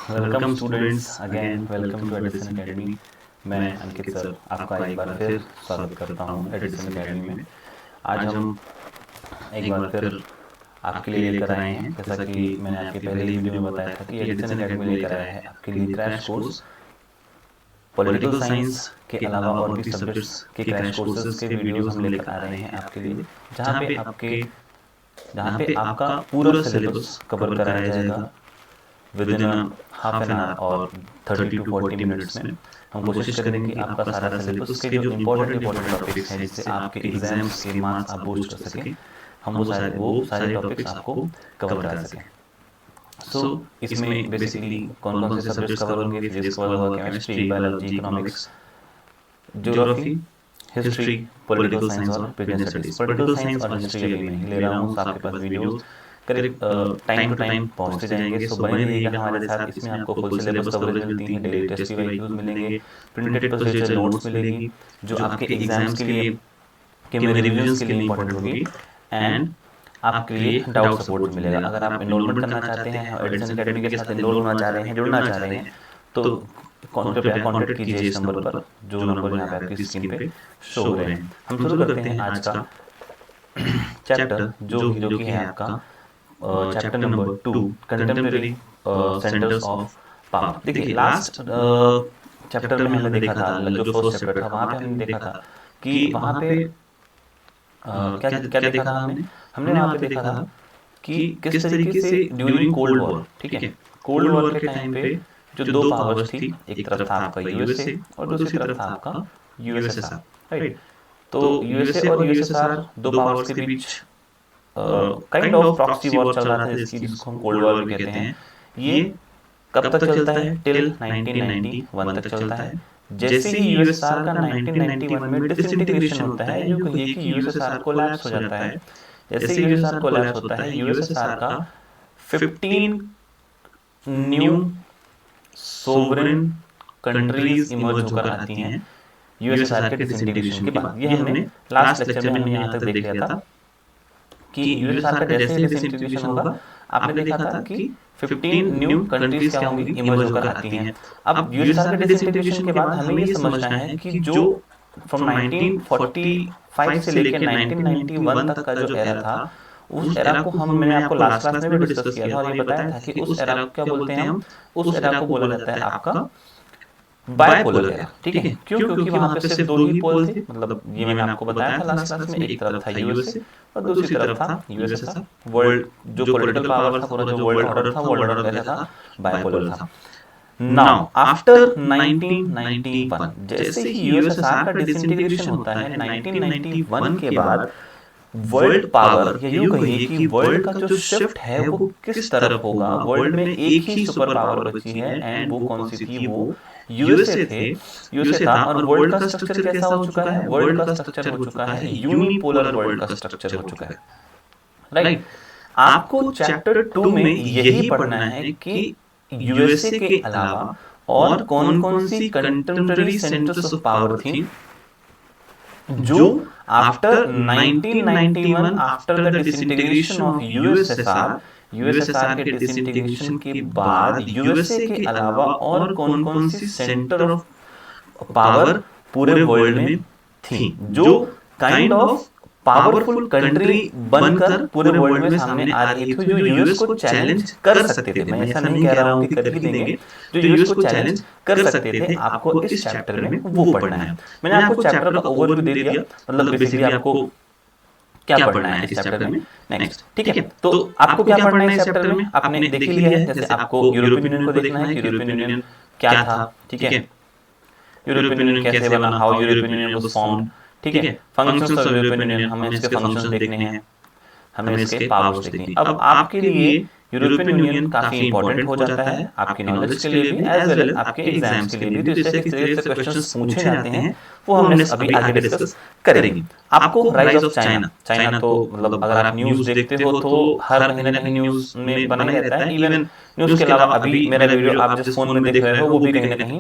Welcome students, again welcome to Edison academy. मैं Ankit sir आपका एक बार फिर स्वागत करता हूं एडिसन एकेडमी में। आज हम एक बार फिर आपके लिए लेकर आए हैं, जैसा कि मैंने आपके पहले ही वीडियो में बताया था कि एडिसन एकेडमी लेकर आया है आपके लिए क्रैश कोर्स पॉलिटिकल साइंस के अलावा और भी सब्जेक्ट्स के क्रैश कोर्सेज के वीडियोस हम लेकर आ रहे हैं आपके लिए, जहाँ पे आपका पूरा सिलेबस कवर कराया जाएगा with in half an hour और 30 to 40 मिनट्स में। हम कोशिश करेंगे कि आपका सारा सिलेबस के जो इम्पोर्टेंट टॉपिक्स हैं जिससे आपके एग्जाम्स के मार्क्स आप बूस्ट कर सकें, हम वो सारे टॉपिक्स आपको कवर करा सकें। सो इसमें बेसिकली कौन कौन से सब्जेक्ट्स कवर होंगे? फिजिक्स कवर होगा, chemistry, biology, economics, geography, history, political science और बिजनेस स्टडीज। पॉलिटिकल साइंस और हिस्ट्री अभी नहीं ले रहा हूँ, आपके पास वीडियोस करीब टाइम टू टाइम पहुंचते जाएंगे। सो बने रहिएगा हमारे साथ। इसमें आपको फुल सिलेबस कवरेज मिलती है, डेली टेस्ट वाइक्यूज मिलेंगे, प्रिंटेड प्रोसीजर नोट्स मिलेगी जो आपके एग्जाम्स के लिए के में रिविजन्स के लिए इंपॉर्टेंट होगी, एंड आपके लिए डाउट सपोर्ट मिलेगा। अगर आप एनरोलमेंट करना चाहते हैं, एडिसन एकेडमी के साथ एनरोल होना चाह रहे हैं, जुड़ना चाह रहे हैं, तो कृपया कॉन्टेक्ट कीजिए इस नंबर पर, जो नंबर यहाँ पे आपकी स्क्रीन पे शो हो रहे हैं। हम शुरू करते हैं आज का चैप्टर जो कि है आपका chapter number 2, contemporary centres of power. देखिए लास्ट चैप्टर में हमने देखा था, जो फर्स्ट चैप्टर था, वहाँ पे हमने देखा था कि वहाँ पे क्या देखा था हमने वहाँ पे देखा था कि किस तरीके से ड्यूरिंग कोल्ड वॉर, ठीक है, कोल्ड वॉर के टाइम पे जो दो पावर्स थी, एक तरफ था आपका यूएसए और दूसरी तरफ था आपका यूएसएसआर, राइट। तो यूएसए और यूएसएसआर दो पावर्स के बीच काइंड ऑफ प्रॉक्सी वॉर चल रहा था, जिसको हम कोल्ड वॉर भी कहते हैं। ये कब तक चलता है? टिल 1991 तक चलता है। जैसे ही यूएसएसआर का 1991 में डिसइंटीग्रेशन होता है, यूं कहिए कि यूएसएसआर कोलैप्स हो जाता है। जैसे ही यूएसएसआर कोलैप्स होता है, यूएसएसआर का 15 न्यू सोवरेन कंट्रीज इमर्ज होकर आती हैं यूएसएसआर के डिसइंटीग्रेशन के बाद। ये हमने लास्ट लेक्चर में हमने यहाँ तक देख लिया था कि यूएसएसआर का जैसे ही डिसइंटीग्रेशन होगा, आपने देखा था कि 15 न्यू कंट्रीज क्या होंगी, इमर्ज होकर आती हैं। अब यूएसएसआर के डिसइंटीग्रेशन के बाद हमें ये समझना है कि जो फ्रॉम 1945 से लेकर 1991 तक का जो एरा था, उस एरा को मैंने आपको लास्ट क्लास में भी डिस्कस किया था और ये बताया था कि उस एरा को क्या बोलते हैं हम? उस एरा को बोला जाता है आपका बायपोलर एरा, ठीक है। क्यों? क्योंकि वहां पे सिर्फ दो ही पोल थे, मतलब ये मैंने आपको बताया था लास्ट क्लास में। एक तरफ था यूएसए और दूसरी तरफ था यूएसएसआर। वर्ल्ड जो पॉलिटिकल पावर था, पूरा जो वर्ल्ड ऑर्डर था, वर्ल्ड ऑर्डर कैसा था? बायपोलर था। नाउ आफ्टर 1991, जैसे ही यूएसएसआर का डिसइंटीग्रेशन होता है 1991 के बाद, वर्ल्ड पावर, या यूं कहिए कि वर्ल्ड का जो शिफ्ट है वो किस तरफ होगा? वर्ल्ड में एक ही सुपर पावर बची है, एंड वो कौन सी थी? वो यूएसए था। और वर्ल्ड का स्ट्रक्चर कैसा हो चुका है? वर्ल्ड का स्ट्रक्चर हो चुका है यूनिपोलर वर्ल्ड का स्ट्रक्चर हो चुका है, राइट। आपको चैप्टर 2 में यही पढ़ना है कि यूएसए के अलावा और कौन कौन सी कंटेम्परेरी सेंटर्स ऑफ पावर थी जो after 1991, after the disintegration of USSR के डिसइंटीग्रेशन के बाद यूएसए के अलावा और कौन कौन सी सेंटर ऑफ पावर पूरे वर्ल्ड में थी, जो काइंड ऑफ पावरफुल कंट्री बनकर पूरे वर्ल्ड में सामने आ रही थी, जो यूएस को चैलेंज कर सकते थे। मैं ऐसा नहीं कह रहा हूं कि कर ही देंगे, जो यूएस को चैलेंज कर सकते थे। आपको इस चैप्टर में वो पढ़ना है। मैंने आपको चैप्टर का ओवरव्यू दे दिया, मतलब बेसिकली आपको क्या पढ़ना है इस चैप्टर में। नेक्स्ट, ठीक है, तो आपको क्या पढ़ना है इस चैप्टर में आपने देख लिया है। जैसे आपको यूरोपियन यूनियन को देखना है, यूरोपियन यूनियन क्या था, ठीक है, यूरोपियन यूनियन कैसे बना, how European union was formed, ठीक है, फंक्शंस ऑफ यूरोपियन यूनियन, हमें इसके फंक्शंस देखने हैं, हमें इसके पावर्स देखने हैं। अब आपके लिए यूरोपियन यूनियन काफी इंपॉर्टेंट हो जाता है, आपकी नॉलेज के लिए भी एज वेल एज आपके एग्जाम्स के लिए भी। तो इससे किस तरह से क्वेश्चंस पूछे जाते हैं वो हमने अभी आगे डिस्कस करेंगे। आपको राइज ऑफ चाइना तो मतलब अगर आप न्यूज देखते हो तो हर महीने ना कहीं न्यूज में बना ही रहता है। इवन उसके अलावा अभी मेरा वीडियो आप जिस फोन में देख रहे हो वो भी कहीं ना कहीं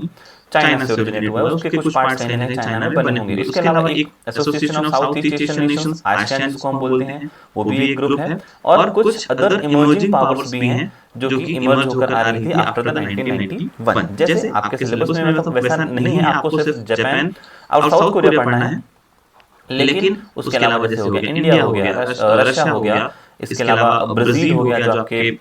चाइना से ओरिजिनेट हुआ है, उसके कुछ पार्ट्स कहीं ना कहीं चाइना में बने होंगे। इसके अलावा एक association of south east Asian Nations, ASEAN जिसको हम बोलते हैं, वो भी एक ग्रुप है, और कुछ अदर इमर्जिंग पावर्स भी हैं जो कि इमर्ज होकर आ रही थी आफ्टर द 1991। जैसे आपके सिलेबस में मतलब वैसा नहीं है, आपको सिर्फ जापान और साउथ कोरिया पढ़ना है, लेकिन उसके अलावा जैसे हो गया इंडिया हो गया, रशिया हो गया, इसके अलावा ब्राजील हो गया जो आपके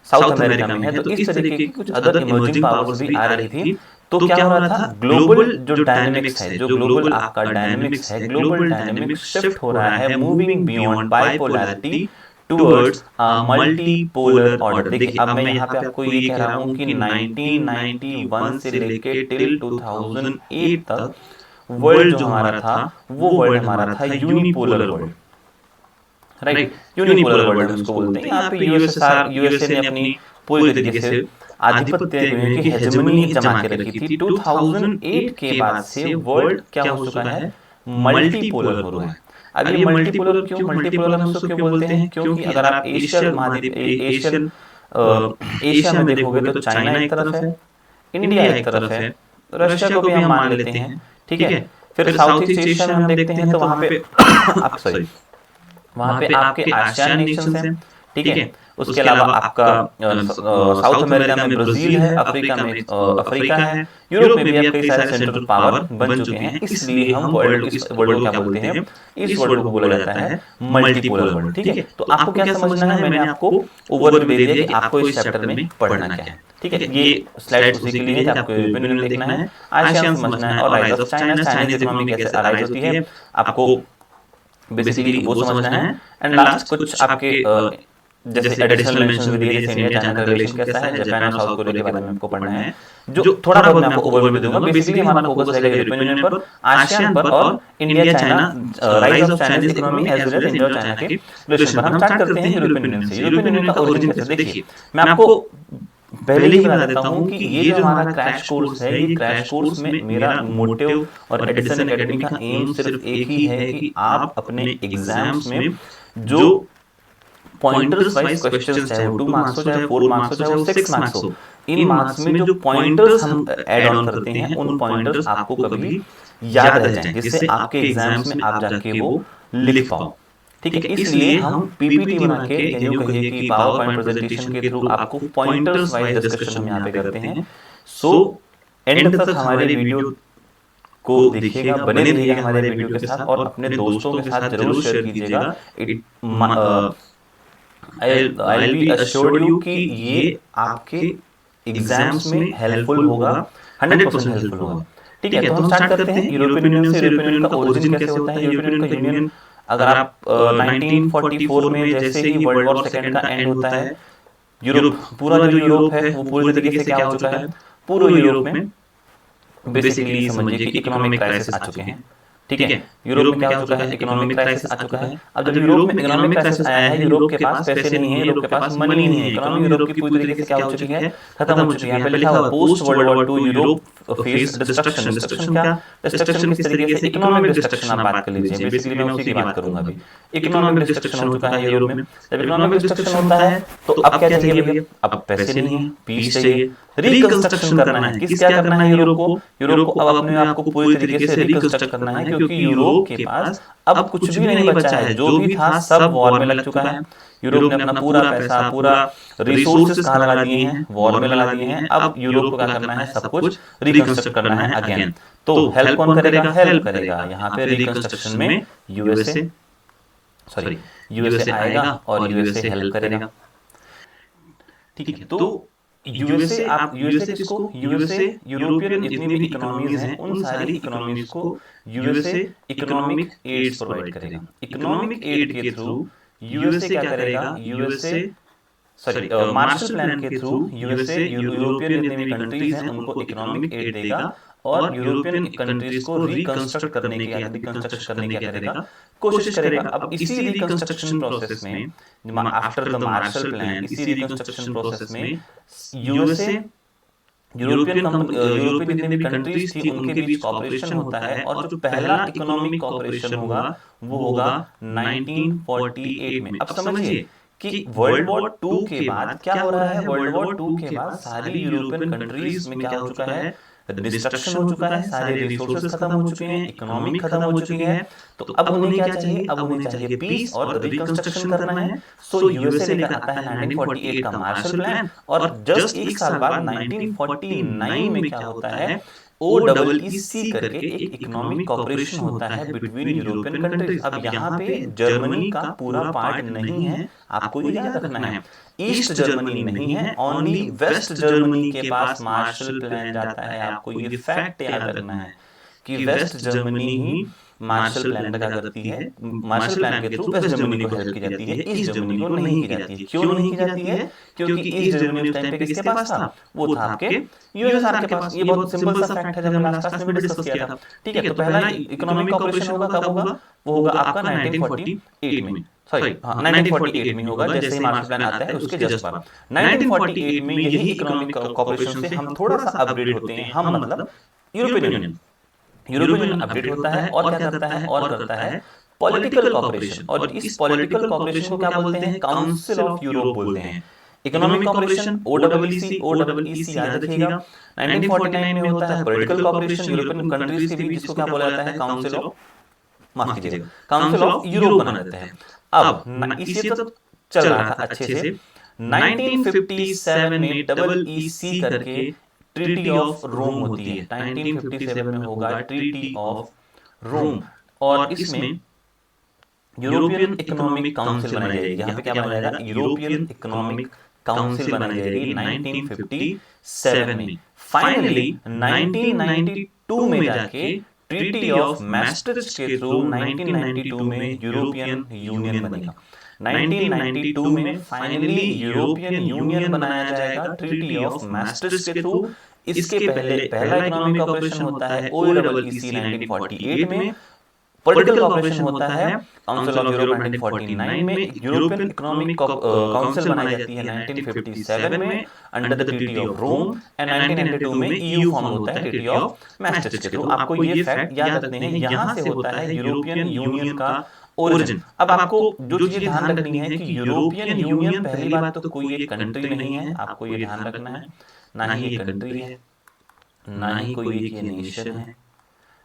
साउथ अमेरिका में है, तो इस तरीके की कुछ अदर इमर्जिंग पावर्स भी आ रही थी। तो क्या हो रहा था, ग्लोबल जो डायनेमिक्स है, जो ग्लोबल आपका डायनेमिक्स है, ग्लोबल डायनेमिक्स शिफ्ट हो रहा है, moving beyond bipolarity towards multipolar order. देखिए अब मैं यहाँ पे आपको ये कह रहा हूँ कि 1991 से लेके टिल 2008 तक वर्ल्ड जो हमारा था वो वर्ल्ड हमारा था unipolar world, right. Unipolar world हम उसको बोलते हैं। यहाँ पे यूएसए ने अपनी पूरी तरीके से आधिपत्य की हेजेमनी जमा के रखी थी। 2008 के बाद से वर्ल्ड क्या हो चुका है, मल्टीपोलर हो रहा है। अब ये मल्टीपोलर क्यों, मल्टीपोलर हम उसको क्यों बोलते हैं, क्योंकि अगर आप एशिया में देखोगे तो चाइना एक तरफ है, इंडिया एक तरफ है, रशिया को भी हम मान लेते हैं, ठीक है। फिर साउथ ईस्ट एशिया में हम देखते हैं तो वहां पे वहां पे आपके आसियान नेशंस हैं, ठीक है। उसके अलावा आपका साउथ अमेरिका में ब्राजील है, अफ्रीका है, यूरोप में भी आप कई सारे सेंट्रल पावर बन चुके हैं। इसलिए हम इस वर्ल्ड को क्या बोलते हैं, इस वर्ल्ड को बोला जाता है मल्टीपोलर वर्ल्ड, ठीक है। तो आपको क्या समझना है, मैंने आपको ओवरव्यू दे दिया कि आपको इस चैप्टर में पढ़ना क्या है, ठीक है। ये स्लाइड उसी के लिए है कि आपको यूरोपियन यूनियन देखना है, आसियान समझना है, और rise of China, Chinese economy कैसे अराइज होती है आपको बेसिकली वो समझना है। एंड लास्ट कुछ आपके जैसे एडिशनल मेंशन भी दिए, जैसे इंडिया चाइना का रिलेशन कैसा है, जापान और साउथ कोरिया के बारे में आपको पढ़ना है, जो थोड़ा बहुत मैं आपको ओवरव्यू दूंगा। बेसिकली हमारा फोकस रहेगा यूरोपियन यूनियन पर, आसियान पर, और India China, rise of Chinese economy as well as India और चाइना के रिलेशन पर। हम स्टार्ट करते हैं यूरोपियन यूनियन से। यूरोपियन यूनियन का ओरिजिन कैसे, देखिए मैं आपको पहले ही बता देता हूँ कि ये जो हमारा क्रैश कोर्स है, ये क्रैश कोर्स में मेरा मोटिव और एडिसन एकेडमी का एम सिर्फ एक ही है कि आप अपने एग्जाम्स में जो पॉइंटर्स वाइज क्वेश्चंस, चाहे वो 2 मार्क्स हो, चाहे 4 मार्क्स हो, चाहे वो 6 मार्क्स हो, इन मार्क्स में जो पॉइंटर्स हम ऐड ऑन करते हैं, उन पॉइंटर्स आपको कभी याद रह जाएं, जिससे आपके एग्जाम्स में आप जाके वो लिख पाओ, ठीक है। इसलिए हम पीपीटी बना के, यूं कहिए कि पावर पॉइंट प्रेजेंटेशन के थ्रू आपको पॉइंटर्स वाइज डिस्कशन हम यहाँ पे करते हैं। सो एंड तक हमारे वीडियो को देखिएगा, बने रहिएगा हमारे वीडियो के साथ, और अपने दोस्तों के साथ जरूर शेयर कीजिएगा। I'll be assured you कि ये आपके एग्जाम्स में हेल्पफुल होगा, 100% हेल्पफुल होगा, ठीक है। तो हम स्टार्ट करते हैं यूरोपियन यूनियन से। यूरोपियन यूनियन का ओरिजिन कैसे होता है, यूरोपियन यूनियन का यूनियन अगर आप 1944 में जैसे ही वर्ल्ड वॉर सेकेंड का एंड होता है, यूरोप, पूरा जो यूरोप है वो पूरी तरीके से क्या हो चुका है, पूरे यूरोप में बेसिकली समझिए कि इकोनॉमिक क्राइसिस आ चुके हैं, ठीक है। यूरोप में क्या हो चुका है, इकोनॉमिक क्राइसिस आ चुका है। अब जब यूरोप में इकोनॉमिक क्राइसिस आया है, यूरोप के पास पैसे नहीं है, यूरोप के पास मनी नहीं है, इकोनॉमी यूरोप की पूरी तरीके से क्या हो चुकी है, खत्म हो चुकी है। यहाँ पे लिखा हुआ post world war 2 Europe face destruction. Destruction क्या, डिस्ट्रक्शन किस तरीके से, इकोनॉमिक डिस्ट्रक्शन आप बात कर लीजिए, बेसिकली मैं उसी की बात करूंगा अभी। इकोनॉमिक डिस्ट्रक्शन हो चुका है यूरोप में। जब इकोनॉमिक डिस्ट्रक्शन होता है तो अब क्या चाहिए भैया, अब पैसे नहीं है, पीस चाहिए, रिकंस्ट्रक्शन करना है। किस क्या करना है यूरोप को, यूरोप को अब अपने आप को पूरी तरीके से रिकंस्ट्रक्ट करना है, क्योंकि यूरोप के पास अब कुछ भी नहीं बचा है, जो भी था सब वॉर में लग चुका है। यूरोप ने अपना पूरा पैसा, पूरा रिसोर्सेज कहाँ लगा दिए हैं, वॉर में लगा दिए हैं। अब यूरोप को क्या करना है, सब कुछ रिकंस्ट्रक्ट करना है अगेन। तो हेल्प कौन करेगा, हेल्प करेगा यहाँ पे रिकंस्ट्रक्शन में यूएसए आएगा और यूएसए हेल्प करेगा, ठीक है। तो यूएसए, आप यूएसए किसको, यूएसए यूरोपियन जितनी भी इकोनॉमीज हैं उन सारी इकोनॉमीज को यूएसए इकोनॉमिक एड्स प्रोवाइड करेगा। इकोनॉमिक एड के थ्रू यूएसए क्या करेगा, मार्शल प्लान के थ्रू यूएसए यूरोपियन जितनी भी कंट्रीज हैं उनको इकोनॉमिक एड देगा, और यूरोपियन कंट्रीज को रिकंस्ट्रक्ट करने की क्या करेगा, कोशिश करेगा। अब इसी रिकंस्ट्रक्शन प्रोसेस में, आफ्टर द मार्शल प्लान, इसी रिकंस्ट्रक्शन प्रोसेस में यूएसए यूरोपियन जितनी भी कंट्रीज थी उनके बीच कॉपरेशन होता है, और जो पहला इकोनॉमिक कॉपरेशन होगा वो होगा 1948 में। अब समझिए कि वर्ल्ड वॉर 2 के बाद क्या हो रहा है, वर्ल्ड वॉर 2 के बाद सारी यूरोपियन कंट्रीज में क्या हो चुका है, डिस्ट्रक्शन हो चुका है, सारे रिसोर्सेज खत्म हो चुके हैं, इकोनॉमी खत्म हो चुकी है। तो अब उन्हें क्या चाहिए, अब उन्हें चाहिए पीस और रिकंस्ट्रक्शन करना है। सो यूएसए लेकर आता है 1948 का मार्शल प्लान, और जस्ट एक साल बाद 1949 में क्या होता है, OEEC करके एक इकोनॉमिक कॉपरेशन होता है बिटवीन यूरोपियन कंट्रीज। अब यहाँ पे जर्मनी का पूरा पार्ट नहीं है, आपको ये याद रखना है। ईस्ट जर्मनी नहीं है, ओनली वेस्ट जर्मनी के पास मार्शल प्लान जाता है। आपको ये फैक्ट याद रखना है कि वेस्ट जर्मनी ही मार्शल प्लान का करती है। मार्शल प्लान के थ्रू वेस्ट जर्मनी को हेल्प की जाती है, ईस्ट जर्मनी को नहीं की जाती है। क्यों नहीं की जाती है, क्योंकि ईस्ट जर्मनी उस टाइम पे किसके पास था, वो था आपके यूएसएसआर के पास। ये बहुत सिंपल सा फैक्ट है, जब हमने लास्ट क्लास में भी डिस्कस किया था। ठीक है, तो पहला इकोनॉमिक कॉपरेशन होगा कब होगा, वो होगा आपका 1948 में, सॉरी हाँ 1948 में होगा, जैसे ही मार्शल प्लान आता है उसके जस्ट बाद 1948 में यही इकोनॉमिक कॉपरेशन से हम थोड़ा सा अपग्रेड होते हैं। हम मतलब यूरोपियन यूनियन अपडेट होता है और क्या करता है, और करता है पॉलिटिकल कॉपरेशन। और इस पॉलिटिकल कॉपरेशन को क्या बोलते हैं, काउंसिल ऑफ यूरोप बोलते हैं। इकोनॉमिक कॉपरेशन OEEC याद रखिएगा। 1949 में होता है पॉलिटिकल कॉपरेशन यूरोपियन कंट्रीज के बीच, जिसको क्या बोला जाता है, काउंसिल ऑफ, माफ कीजिएगा, काउंसिल ऑफ यूरोप बना रहता है। अब इसी तो चल रहा था अच्छे से। 1957 में EEC करके ट्रीटी ऑफ रोम होती है। 1957 में होगा ट्रीटी ऑफ रोम, और इसमें यूरोपियन इकोनॉमिक काउंसिल बनाई जाएगी। यहाँ पे क्या बनाया जाएगा, यूरोपियन इकोनॉमिक काउंसिल बनाई जाएगी 1957 में। फाइनली 1992 में जाके ट्रीटी ऑफ मैस्ट्रिक्ट के थ्रू 1992 में यूरोपियन यूनियन बनेगा। 1992 में फाइनली यूरोपियन यूनियन बनाया जाएगा ट्रीटी ऑफ मैस्ट्रिक्ट के थ्रू। इसके पहले पहला इकोनॉमिक कॉपरेशन होता है OEEC 1948 में, पॉलिटिकल कॉपरेशन होता है काउंसिल ऑफ यूरोप 1949 में, यूरोपियन इकोनॉमिक काउंसिल बनाई जाती है 1957 में under the treaty of Rome, and 1992 में EU फॉर्म होता है ट्रीटी ऑफ मैस्ट्रिक्ट के थ्रू। आपको ये फैक्ट याद रखने हैं, यहाँ से होता है यूरोपियन यूनियन का ओरिजिन। अब आपको जो चीज ध्यान रखनी है कि यूरोपियन यूनियन पहली बात तो कोई एक कंट्री नहीं है, आपको ये ध्यान रखना है, ना ही ये कंट्री है, ना ही कोई एक नेशन है,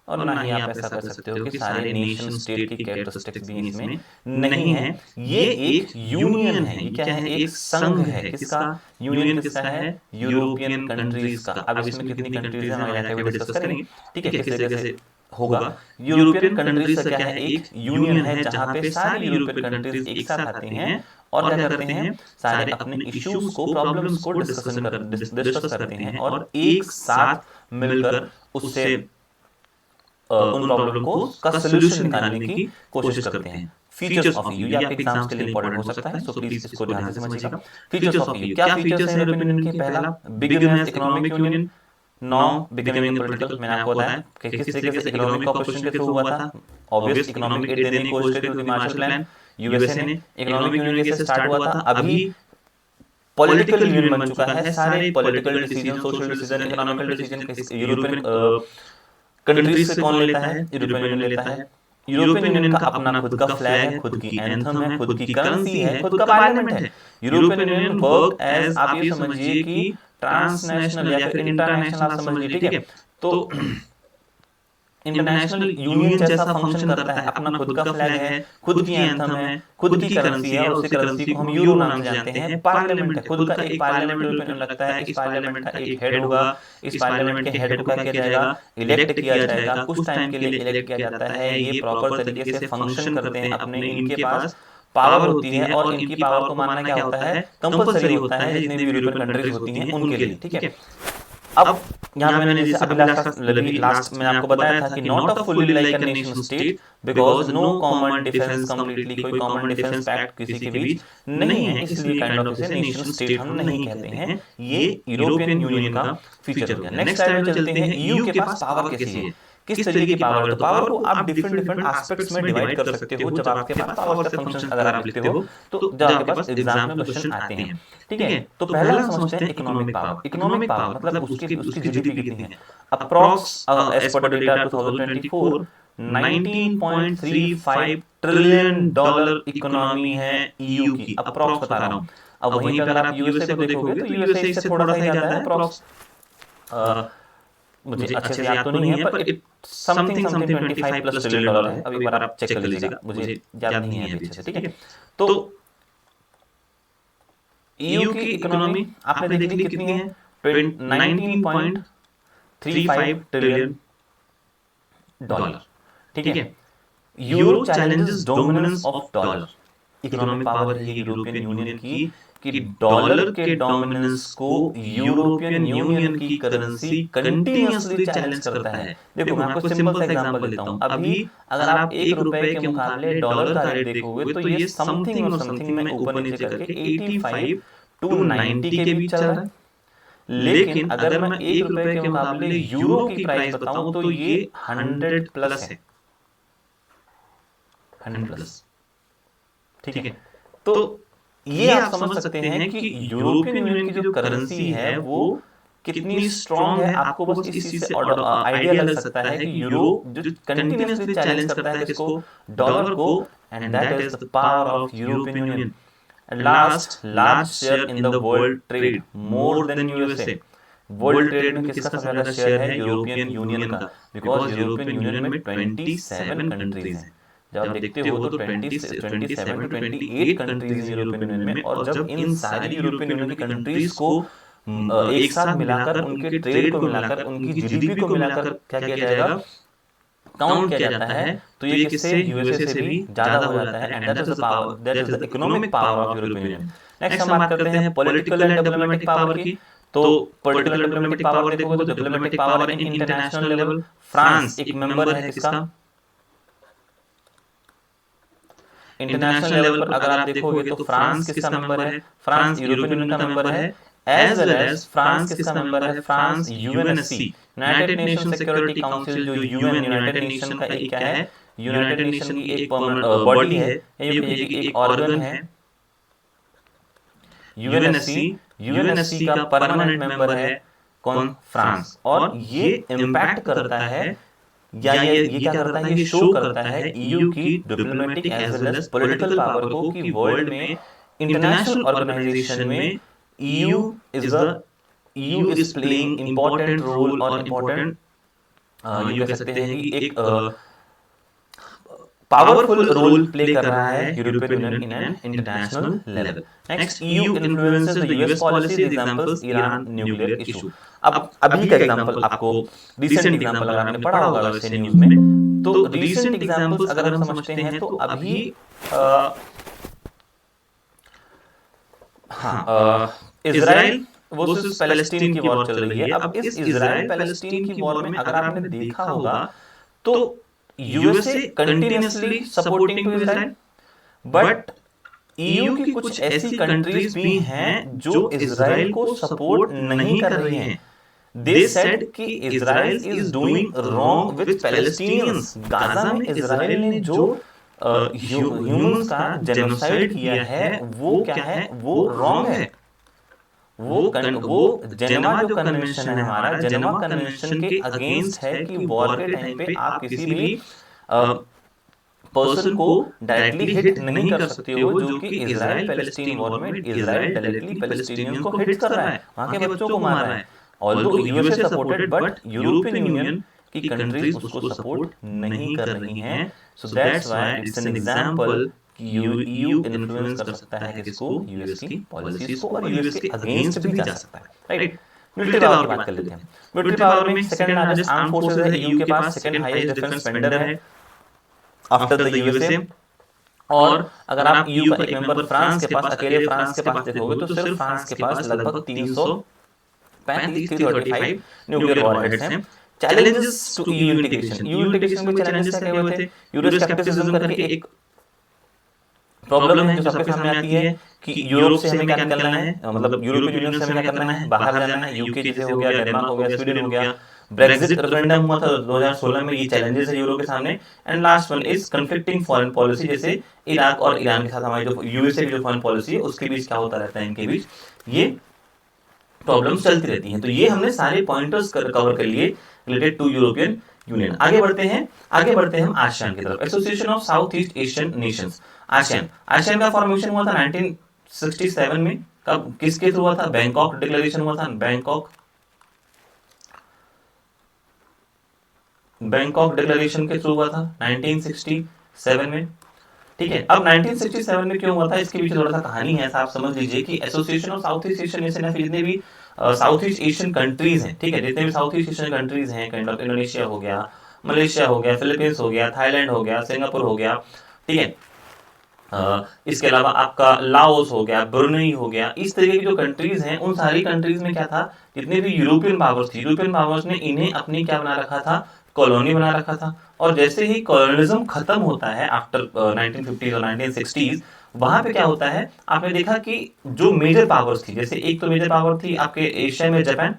और ना ही आप ऐसा कर सकते हो कि सारे नेशन स्टेट की कैरेक्टरिस्टिक्स भी इसमें नहीं है। ये एक यूनियन है, ये क्या है, एक संघ है। किसका यूनियन, किसका है, यूरोपियन कंट्रीज का। अब इसमें कितनी कंट्रीज है हमारे यहाँ पे डिस्कस करेंगे। ठीक है, किस तरीके से होगा, यूरोपियन कंट्रीज का क्या है, एक यूनियन है जहां पे सारे यूरोपियन कंट्रीज एक साथ आते हैं और क्या करते हैं, सारे अपने इश्यूज को, प्रॉब्लम्स को डिस्कस करते हैं और एक साथ मिलकर उससे उन प्रॉब्लम को का सॉल्यूशन निकालने की कोशिश करते हैं। फीचर्स ऑफ EU, ये आपके एग्जाम्स के लिए इंपॉर्टेंट हो सकता है, सो प्लीज इसको ध्यान से समझिएगा। फीचर्स ऑफ EU, क्या फीचर्स हैं यूरोपियन यूनियन के? पहला, begin as economic union, now becoming political. मैंने आपको बताया कि किस तरीके से इकोनॉमिक कॉपरेशन के थ्रू हुआ था। ऑब्वियस इकोनॉमिक एड देने की कोशिश करी थी मार्शल प्लान, यूएसए ने। इकोनॉमिक यूनियन कैसे स्टार्ट हुआ था, अभी पॉलिटिकल यूनियन बन चुका है। सारे political decision, social decision, economical decision European countries से कौन लेता है, यूरोपियन यूनियन लेता है। यूरोपियन यूनियन का अपना खुद का फ्लैग है, खुद की एंथम है, खुद की करेंसी है, खुद का पार्लियामेंट है। यूरोपियन यूनियन वर्क एज, आप ये समझिए कि ट्रांसनेशनल या फिर इंटरनेशनल, आप समझ लीजिए। ठीक है, तो इंटरनेशनल यूनियन जैसा फंक्शन करता है, अपना खुद का फ्लैग है, खुद की एंथम है, खुद की करेंसी है, उसी करेंसी को हम यूरो नाम से जानते हैं। पार्लियामेंट है, खुद का एक पार्लियामेंट यूरोपियन लगता है। इस पार्लियामेंट का एक हेड होगा, इस पार्लियामेंट के हेड को क्या किया जाएगा, इलेक्ट किया जाएगा, कुछ टाइम के लिए इलेक्ट किया जाता है। ये प्रॉपर तरीके से फंक्शन करते हैं अपने, इनके पास पावर होती है और इनकी पावर को मानना क्या होता है, कंपलसरी होता है जितनी भी यूरोपियन कंट्रीज होती हैं उनके लिए। ठीक है, अब यहाँ मैंने जैसे अभी लास्ट में आपको बताया था कि not a fully like a nation state because no common defence completely, कोई कॉमन डिफेंस पैक्ट किसी के बीच नहीं है, इसलिए काइंड ऑफ इसे नेशन स्टेट हम नहीं कहते हैं। ये यूरोपियन यूनियन का फीचर हो गया। नेक्स्ट स्लाइड में चलते हैं। ईयू के पास पावर कैसी है, किस तरीके की पावर है। तो पावर को आप डिफरेंट एस्पेक्ट्स में डिवाइड कर सकते हो। जब आपके पास पावर का फंक्शन अगर आप लिखते हो तो जब आपके पास एग्जाम में क्वेश्चन आते हैं। ठीक है, तो पहला हम समझते हैं इकोनॉमिक पावर। इकोनॉमिक पावर मतलब उसकी जीडीपी कितनी है। Approx as per data 2024 19.35 trillion dollar economy है ईयू की, अप्रॉक्स बता रहा हूं। अब वहीं पर अगर आप यूएसए को देखोगे तो यूएसए इससे थोड़ा सा ही ज्यादा है, अप्रॉक्स मुझे अच्छे से याद तो नहीं है, पर it something something 25 plus trillion dollar है। अब एक बार आप चेक कर लीजिएगा, मुझे याद नहीं है पीछे से, ठीक है। तो ईयू की इकोनॉमी आपने देख ली कितनी है, 19.35 ट्रिलियन डॉलर, ठीक है। Euro challenges dominance of dollar, economic power है यूरोपियन यूनियन की कि डॉलर के डोमिनेंस को यूरोपियन यूनियन की करेंसी कंटिन्यूअसली चैलेंज करता है। देखो मैं आपको सिंपल सा एग्जांपल देता हूं। अभी अगर आप 1 रुपए के मुकाबले डॉलर का रेट देखोगे तो ये समथिंग और समथिंग में ऊपर नीचे करके 85 टू 90 के बीच चल रहा है। लेकिन अगर मैं 1 रुपए के मुकाबले यूरो की प्राइस बताऊं तो ये 100 प्लस है, 100 प्लस, ठीक है। तो ये आप समझ सकते हैं कि यूरोपियन यूनियन की जो करेंसी है वो कितनी स्ट्रांग है। आपको बस इस चीज से आइडिया लग सकता है कि यूरो जो कंटिन्यूअसली चैलेंज करता है किसको, डॉलर को, and that is the power of European union. At last large share in the world trade, more than USA. World trade में किसका सबसे ज्यादा शेयर है, यूरोपियन यूनियन का, बिकॉज यूरोपियन यूनियन में 27 कंट्रीज हैं। जब आप देखते हो तो 27 टू 28 कंट्रीज हैं यूरोपियन यूनियन में, और जब इन सारी यूरोपियन यूनियन की कंट्रीज को एक साथ मिलाकर, उनके ट्रेड को मिलाकर, उनकी जीडीपी को मिलाकर क्या किया जाएगा, काउंट किया जाता है, तो ये किससे, यूएसए से भी ज्यादा हो जाता है। And that is the power, that is the economic power of European union. Next हम बात करते हैं पॉलिटिकल एंड डिप्लोमेटिक पावर की। तो पॉलिटिकल एंड डिप्लोमेटिक पावर देखोगे तो diplomatic power in international level, France एक मेंबर है किसका, इंटरनेशनल लेवल पर अगर आप देखोगे तो फ्रांस किसका मेंबर है, फ्रांस यूरोपियन यूनियन का मेंबर है, एज वेल एज फ्रांस किसका मेंबर है, France UNSC, United nation security council. जो यूएन, यूनाइटेड नेशन का एक क्या है, यूनाइटेड नेशन की एक बॉडी है, एक ऑर्गन है यूएनएससी। यूएनएससी का परमानेंट मेंबर है कौन, फ्रांस। और ये इंपैक्ट करता है, या ये क्या करता है, ये शो करता है ईयू की diplomatic as well as political power को, कि वर्ल्ड में इंटरनेशनल ऑर्गेनाइजेशन में EU is playing important role, और इंपॉर्टेंट ये कह सकते हैं कि एक पावरफुल रोल प्ले कर रहा है European union in an international level. Next, EU influences the US policy, examples Iran nuclear issue. अब अभी का एग्जांपल आपको, रिसेंट एग्जांपल अगर आपने पढ़ा होगा वैसे न्यूज़ में, तो रिसेंट एग्जांपल्स अगर हम समझते हैं तो अभी इजराइल वर्सेस पैलेस्टीन की वॉर चल रही है। अब इस इजराइल पैलेस्टीन की वॉर में अगर आपने देखा होगा तो USA continuously supporting to Israel, but EU की कुछ ऐसी कंट्रीज भी हैं जो इजराइल को सपोर्ट नहीं कर रही हैं। दे सेड कि Israel is doing wrong with Palestinians. Gaza में इजराइल ने जो ह्यूमंस का जेनोसाइड किया है वो क्या है, वो रॉन्ग है। वो जेनेवा जो कन्वेंशन है हमारा, जेनेवा कन्वेंशन के अगेंस्ट है कि वॉर के टाइम पे आप किसी भी पर्सन को डायरेक्टली हिट नहीं कर सकते हो, जो कि इजराइल पैलेस्टीन वॉर में इजराइल डायरेक्टली पैलेस्टीनियंस को हिट कर रहा है, वहां के बच्चों को मार रहा है। Although USA supported, but European union की कंट्रीज उसको सपोर्ट नहीं कर रही हैं। So that's why it's an example कि ईयू इन्फ्लुएंस कर सकता है किसको, यूएस की पॉलिसीज को, और यूएस के अगेंस्ट भी जा सकता है, राइट। मिलिट्री पावर की बात कर लेते हैं। मिलिट्री पावर में सेकंड लार्जेस्ट आर्म फोर्सेस है ईयू के पास, सेकंड हाईएस्ट डिफेंस स्पेंडर है आफ्टर द यूएसए। और अगर आप ईयू का एक मेंबर फ्रांस के पास, अकेले फ्रांस के पास देखोगे तो सिर्फ फ्रांस के पास लगभग 335 न्यूक्लियर वॉरहेड्स हैं। Challenges to EU integration, EU integration में चैलेंजेस क्या हुए थे, यूरोस्केप्टिसिज्म करके एक प्रॉब्लम है जो सबके सामने आती है कि यूरोप से हमें क्या निकलना है, मतलब यूरोपियन यूनियन से हमें क्या करना है, बाहर जाना है। यूके जैसे हो गया, डेनमार्क हो गया, स्वीडन हो गया। ब्रेक्सिट रेफरेंडम हुआ था 2016 में, ये चैलेंजेस है यूरोप के सामने। And last one is conflicting foreign policy, जैसे इराक और ईरान के साथ हमारी जो यूएसए की जो फॉरेन पॉलिसी है उसके बीच क्या होता रहता है, इनके बीच ये प्रॉब्लम्स चलती रहती हैं। तो ये हमने सारे पॉइंटर्स कवर कर लिए रिलेटेड टू यूरोपियन यूनियन। आगे बढ़ते हैं हम आसियान की तरफ। Association of south east Asian Nations, ASEAN का फॉर्मेशन हुआ था 1967 में। कब, किसके थ्रू हुआ था? बैंकॉक डिक्लेरेशन हुआ था, बैंकॉक डिक्लेरेशन के थ्रू हुआ था 1967 में। ठीक है, अब 1967 में क्यों हुआ था, इसके पीछे थोड़ा सा कहानी है, आप समझ लीजिए कि association of south east Asian nation, जितने भी साउथ ईस्ट एशियन कंट्रीज हैं, ठीक है, जितने भी साउथ ईस्ट एशियन कंट्रीज हैं, काइंड ऑफ इंडोनेशिया हो गया, मलेशिया हो गया, फिलीपींस हो गया, थाईलैंड हो गया, सिंगापुर हो गया, ठीक है, इसके अलावा आपका लाओस हो गया, ब्रुनेई हो गया, इस तरीके की जो कंट्रीज हैं, उन सारी कंट्रीज में क्या था, जितने भी यूरोपियन पावर्स थी, यूरोपियन पावर्स ने इन्हें अपनी क्या बना रखा था, कॉलोनी बना रखा था। और जैसे ही कॉलोनिज्म खत्म होता है आफ्टर 1950s और 1960s, वहां पे क्या होता है, आपने देखा कि जो मेजर पावर्स थी, जैसे एक तो मेजर पावर थी आपके एशिया में जापान,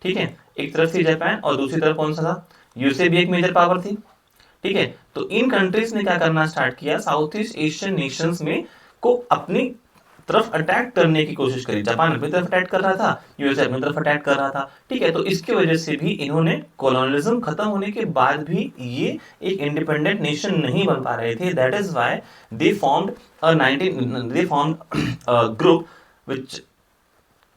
ठीक है, एक तरफ थी जापान और दूसरी तरफ कौन सा था, यूएसए भी एक मेजर पावर थी, ठीक है। तो इन कंट्रीज ने क्या करना स्टार्ट किया, साउथ ईस्ट एशियन नेशंस में को अपनी तरफ अटैक करने की कोशिश करी। जापान अपनी तरफ अटैक कर रहा था, यूएसए अपनी तरफ अटैक कर रहा था, ठीक है। तो इसकी वजह से भी इन्होंने, कॉलोनिज्म खत्म होने के बाद भी ये एक इंडिपेंडेंट नेशन नहीं बन पा रहे थे। That is why they formed group which,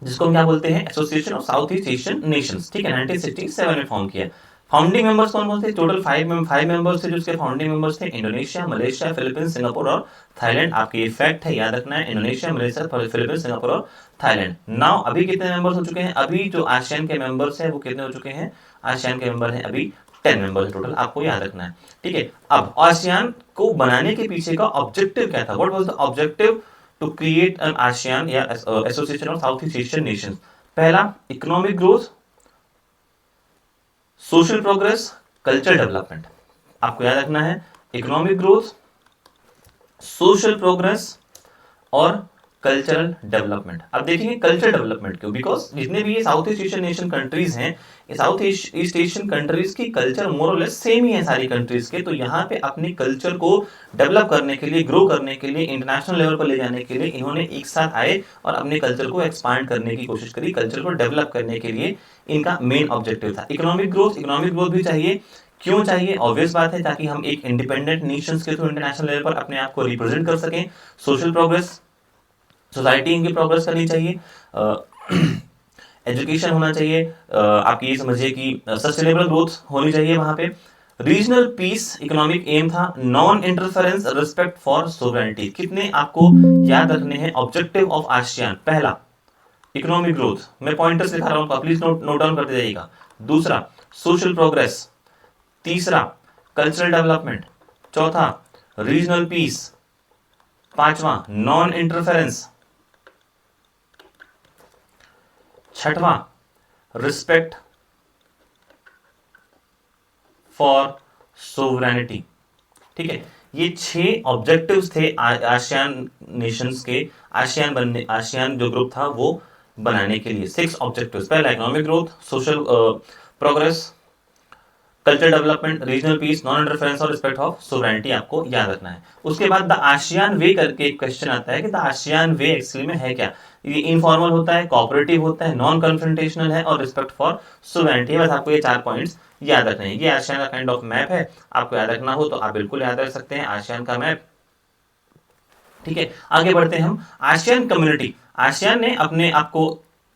जिसको हम क्या बोलते हैं, association of south east Asian Nations, ठीक है, 1967 में फॉर्म किया। फाउंडिंग मेंबर्स कौन कौन थे, टोटल 5 मेंबर्स थे, जो उसके फाउंडिंग मेंबर्स थे, इंडोनेशिया, मलेशिया, फिलीपींस, सिंगापुर और थाईलैंड। आपके ये फैक्ट है, याद रखना है, इंडोनेशिया, मलेशिया, फिलीपींस, सिंगापुर और थाईलैंड। नाउ अभी कितने मेंबर्स हो चुके हैं, अभी जो आसियान के मेंबर्स हैं वो कितने हो चुके हैं, आसियान के मेंबर हैं अभी 10 मेंबर्स टोटल, आपको याद रखना है, ठीक है। अब आसियान को बनाने के पीछे का ऑब्जेक्टिव क्या था, what was the objective to create an ASEAN या association of south east Asian nations? पहला, economic growth, social progress, culture development. आपको याद रखना है, इकोनॉमिक ग्रोथ, सोशल प्रोग्रेस और कल्चरल डेवलपमेंट। अब देखेंगे कल्चर डेवलपमेंट क्यों, बिकॉज जितने भी ये south east Asian nation countries हैं, ये साउथ ईस्ट एशियन कंट्रीज की कल्चर मोर और लेस सेम ही है सारी कंट्रीज के। तो यहाँ पे अपने कल्चर को डेवलप करने के लिए, ग्रो करने के लिए, इंटरनेशनल लेवल पर ले जाने के लिए इन्होंने एक साथ आए और अपने कल्चर को एक्सपांड करने की कोशिश करी। कल्चर को डेवलप करने के लिए इनका मेन ऑब्जेक्टिव था इकोनॉमिक ग्रोथ भी चाहिए। क्यों चाहिए, ऑब्वियस बात है, ताकि हम एक इंडिपेंडेंट नेशंस के थ्रू इंटरनेशनल लेवल पर अपने आप को रिप्रेजेंट कर सकें। सोशल प्रोग्रेस, सोसाइटी इनकी प्रोग्रेस करनी चाहिए, एजुकेशन होना चाहिए, आप ये समझिए कि सस्टेनेबल ग्रोथ होनी चाहिए वहां पे। रीजनल पीस इकोनॉमिक एम था, non interference, respect for sovereignty. कितने आपको याद रखने हैं ऑब्जेक्टिव ऑफ आसियान? पहला, इकोनॉमिक ग्रोथ, मैं पॉइंटर्स दिखा रहा हूं, प्लीज नोट डाउन करते जाइएगा। दूसरा, सोशल प्रोग्रेस। तीसरा, कल्चरल डेवलपमेंट। चौथा, रीजनल पीस। पांचवा, नॉन इंटरफेरेंस। छठवां, रिस्पेक्ट फॉर सोवरेनिटी। ठीक है, ये 6 ऑब्जेक्टिव्स थे आसियान नेशंस के, आसियान जो ग्रुप था वो बनाने के लिए। 6 ऑब्जेक्टिव्स, पहला economic growth, social progress, culture development, regional piece, non interference और रिस्पेक्ट ऑफ सोवरेनिटी आपको याद रखना है। उसके बाद द आसियान वे करके एक क्वेश्चन आता है कि द आसियान वे एक्चुअली में है क्या। ये इनफॉर्मल होता है, कोऑपरेटिव होता है, नॉन कन्फ्रंटेशनल है और रिस्पेक्ट फॉर सोवरेनिटी। बस आपको ये 4 पॉइंट्स याद रखने हैं। ये आसियान का काइंड ऑफ मैप है, आपको याद रखना हो तो आप बिल्कुल याद रख सकते हैं आसियान का मैप। ठीक है, आगे बढ़ते हैं हम। आसियान कम्युनिटी, आसियान ने अपने आप को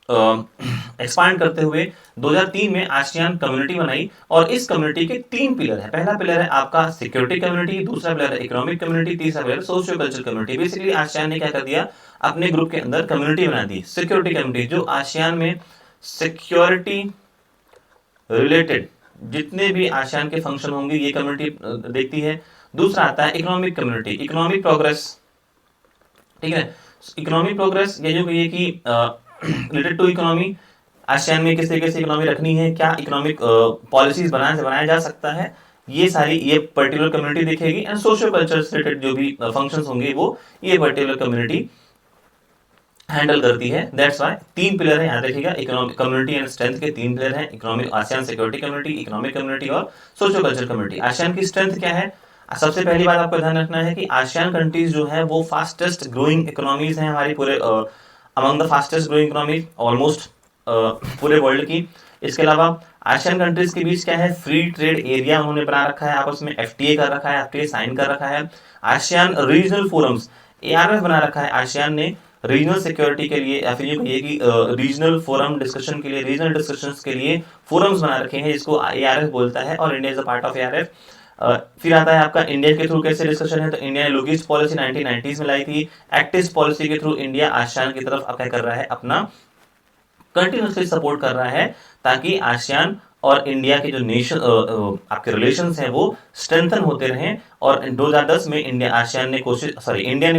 एक्सपांड करते हुए 2003 में आसियान कम्युनिटी बनाई और इस कम्युनिटी के 3 पिलर है। पहला पिलर है आपका सिक्योरिटी कम्युनिटी, दूसरा पिलर है इकोनॉमिक कम्युनिटी, तीसरा pillar socio cultural community. Basically ASEAN ने क्या कर दिया, अपने ग्रुप के अंदर कम्युनिटी बना दी, सिक्योरिटी कम्युनिटी, जो आसियान में सिक्योरिटी रिलेटेड जितने भी आसियान के फंक्शन होंगे ये कम्युनिटी देखती है। दूसरा आता है इकोनॉमिक कम्युनिटी, इकोनॉमिक प्रोग्रेस, ठीक है, इकोनॉमिक प्रोग्रेस ये जो ये कि रिलेटेड टू इकोनॉमी, आसियान में किस तरीके से इकोनॉमी रखनी है, क्या इकोनॉमिक पॉलिसीज बनाया जा सकता है, ये सारी ये पर्टिकुलर कम्युनिटी देखेगी। एंड सोशियो कल्चर से रिलेटेड जो भी फंक्शंस होंगे वो ये पर्टिकुलर कम्युनिटी हैंडल करती है। दैट्स व्हाई 3 पिलर है, याद रखिएगा, इकोनॉमिक कम्युनिटी एंड स्ट्रेंथ के 3 पिलर हैं, economic ASEAN security community, economic community और सोशियो कल्चर कम्युनिटी। आसियान की स्ट्रेंथ क्या है, सबसे पहली बात आपको ध्यान रखना है कि आसियान कंट्रीज जो है वो फास्टेस्ट ग्रोइंग इकोनॉमीज हैं हमारी पूरे among the fastest growing economies almost पूरे वर्ल्ड की। इसके अलावा आसियान कंट्रीज के बीच क्या है, फ्री ट्रेड एरिया उन्होंने बना रखा है, आपस में एफटीए कर रखा है, एफटीए साइन कर रखा है। आसियान रीजनल फोरम्स, एआरएफ बना रखा है आसियान ने रीजनल सिक्योरिटी के लिए, या फिर ये कहिए कि रीजनल फोरम डिस्कशन के लिए, रीजनल डिस्कशंस के लिए फोरम्स बना रखे हैं, जिसको एआरएफ बोलता है, और India is a part of ARF. फिर आता है आपका इंडिया के थ्रू कैसे डिस्कशन है, तो इंडिया ने लुकीज पॉलिसी 1990s में लाई थी। एक्टिव पॉलिसी के थ्रू इंडिया आसियान की तरफ क्या कर रहा है, अपना कंटिन्यूसली सपोर्ट कर रहा है, ताकि आसियान और इंडिया के जो नेशन आपके रिलेशंस हैं वो स्ट्रेंथन होते रहें। और 2010 में इंडिया ने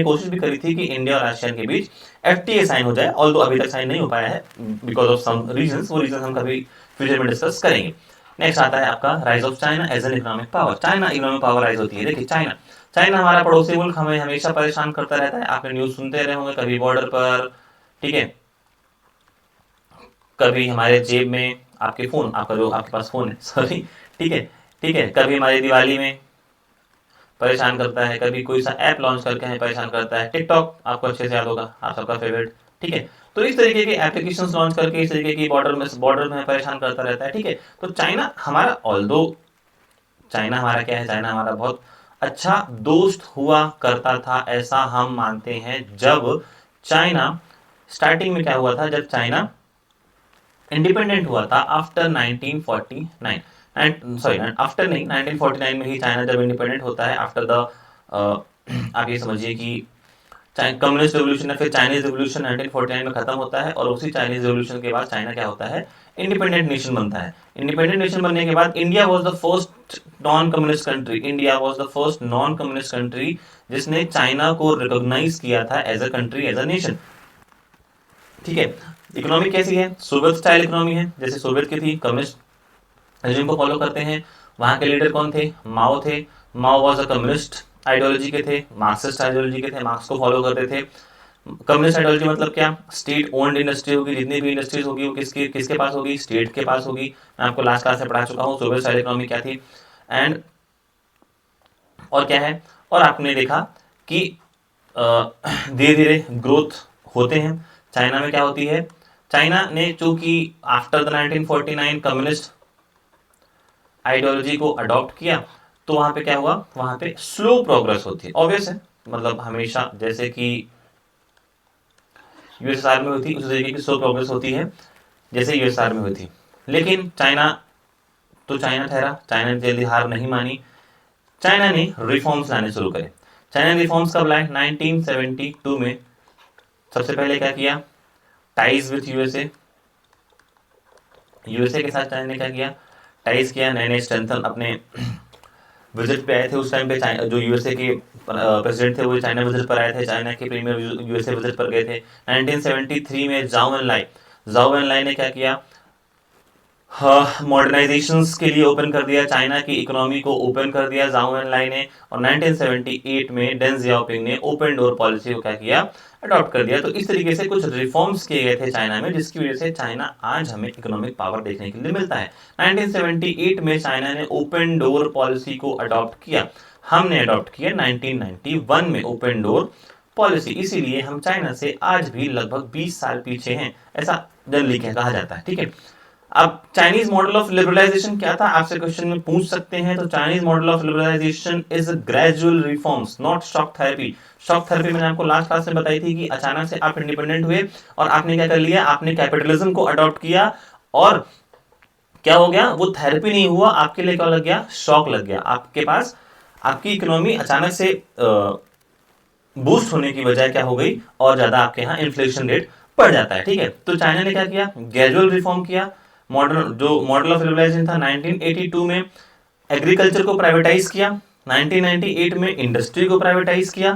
कोशिश भी करी थी कि इंडिया और आसियान के बीच एफटीए साइन हो जाए, ऑल्दो अभी तक साइन नहीं हो पाया है बिकॉज ऑफ सम रीजंस, वो रीजन हम कभी फ्यूचर में डिस्कस करेंगे। नेक्स्ट आता है आपका rise of China as an economic power. China economic power rise होती है। देखिए चाइना हमारा पड़ोसी मुल्क हमें हमेशा परेशान करता रहता है, आपने न्यूज सुनते रहे होंगे, कभी बॉर्डर पर, ठीक है, कभी हमारे जेब में आपके फोन, आपके पास फोन है सॉरी, ठीक है, कभी हमारी दिवाली में परेशान करता है, कभी कोई सा ऐप लॉन्च करके हमें परेशान करता है, टिकटॉक आपको अच्छे से याद होगा, आप सबका फेवरेट, ठीक है। तो इस तरीके के एप्लीकेशंस लॉन्च करके इस तरीके की बॉर्डर में परेशान करता रहता है, ठीक है। तो चाइना हमारा क्या है, चाइना हमारा बहुत अच्छा दोस्त हुआ करता था, ऐसा हम मानते हैं। जब चाइना स्टार्टिंग में क्या हुआ था, जब चाइना इंडिपेंडेंट हुआ था आफ्टर 1949, आफ्टर नहीं, 1949 में ही चाइना जब इंडिपेंडेंट होता है, आफ्टर द आप ये समझिए कि कम्युनिस्ट रेवोल्यूशन या फिर चाइनीज रेवोल्यूशन 1949 में खत्म होता है, और उसी चाइनीज रेवोल्यूशन के बाद चाइना क्या होता है, इंडिपेंडेंट नेशन बनता है। इंडिपेंडेंट नेशन बनने के बाद India was the first non communist country जिसने चाइना को रिकॉग्नाइज किया था as a country, as a nation, ठीक है। इकोनॉमी कैसी है, सोवियत स्टाइल इकोनॉमी है, जैसे सोवियत की थी, कम्युनिस्ट रेजिम को फॉलो करते हैं। वहां के लीडर कौन थे, माओ थे। माओ वाज अ कम्युनिस्ट आइडियोलॉजी के थे, मार्क्सिस्ट आइडियोलॉजी के थे, मार्क्स को फॉलो करते थे। कम्युनिस्ट आइडियोलॉजी मतलब क्या, स्टेट ओन्ड इंडस्ट्री होगी, जितनी भी इंडस्ट्रीज होगी वो किसके पास होगी, स्टेट के पास होगी। मैं आपको लास्ट क्लास में पढ़ा चुका हूँ सोवियत स्टाइल इकोनॉमी क्या थी। एंड और क्या है, और आपने देखा कि धीरे धीरे ग्रोथ होते हैं। चाइना में क्या होती है, चाइना ने चूंकि आफ्टर द 1949 कम्युनिस्ट आइडियोलॉजी को अडॉप्ट किया, तो वहां पे क्या हुआ, वहां पे स्लो प्रोग्रेस होती है, ऑब्वियस है, मतलब हमेशा जैसे कि यूएसएसआर में हुई थी उसी तरीके की स्लो प्रोग्रेस होती है जैसे यूएसएसआर में हुई थी। लेकिन चाइना ठहरा, चाइना ने जल्दी हार नहीं मानी, चाइना ने रिफॉर्म्स लाने शुरू करे। चाइना ने रिफॉर्म्स कब लाए, 1972 में। सबसे पहले क्या किया, टाइज विथ यूएसए के साथ चाइना ने क्या किया, टाइज किया, नए स्ट्रेंथन अपने विजिट पे आए थे। उस टाइम पे जो यूएसए के प्रेसिडेंट थे वो चाइना विजिट पर आए थे, चाइना के प्रीमियर यूएसए विजिट पर गए थे। 1973 में जाओ एन लाई ने क्या किया, मॉडर्नाइजेशंस के लिए ओपन कर दिया, चाइना की इकोनॉमी को ओपन कर दिया जाओ एन लाई ने। और 1978 में डेंग जियाओपिंग ने ओपन डोर पॉलिसी को क्या किया, अडॉप्ट कर दिया। तो इस तरीके से कुछ रिफॉर्म्स किए गए थे चाइना में, जिसकी वजह से चाइना आज हमें इकोनॉमिक पावर देखने के लिए मिलता है। 1978 में चाइना ने ओपन डोर पॉलिसी को अडॉप्ट किया, हमने अडॉप्ट किया 1991 में ओपन डोर पॉलिसी। इसीलिए हम चाइना से आज भी लगभग 20 साल पीछे हैं, ऐसा जनरली कहा जाता है, ठीक है। अब चाइनीज मॉडल ऑफ लिबरलाइजेशन क्या था, आपसे क्वेश्चन में पूछ सकते हैं। तो Chinese model of liberalisation is gradual reforms, not shock therapy. Shock therapy मैंने आपको लास्ट क्लास में बताई थी कि अचानक से आप इंडिपेंडेंट हुए और आपने क्या कर लिया, आपने कैपिटलिज्म को अडॉप्ट किया, और क्या हो गया, वो थेरेपी नहीं हुआ, आपके लिए क्या लग गया, शॉक लग गया। आपके पास आपकी इकोनॉमी अचानक से बूस्ट होने की बजाय क्या हो गई, और ज्यादा आपके यहाँ इन्फ्लेशन रेट बढ़ जाता है, ठीक है। तो चाइना ने क्या किया, ग्रेजुअल रिफॉर्म किया। मॉडल ऑफ लिबरलाइजेशन था 1982 में एग्रीकल्चर को प्राइवेटाइज किया, 1998 में इंडस्ट्री को प्राइवेटाइज किया,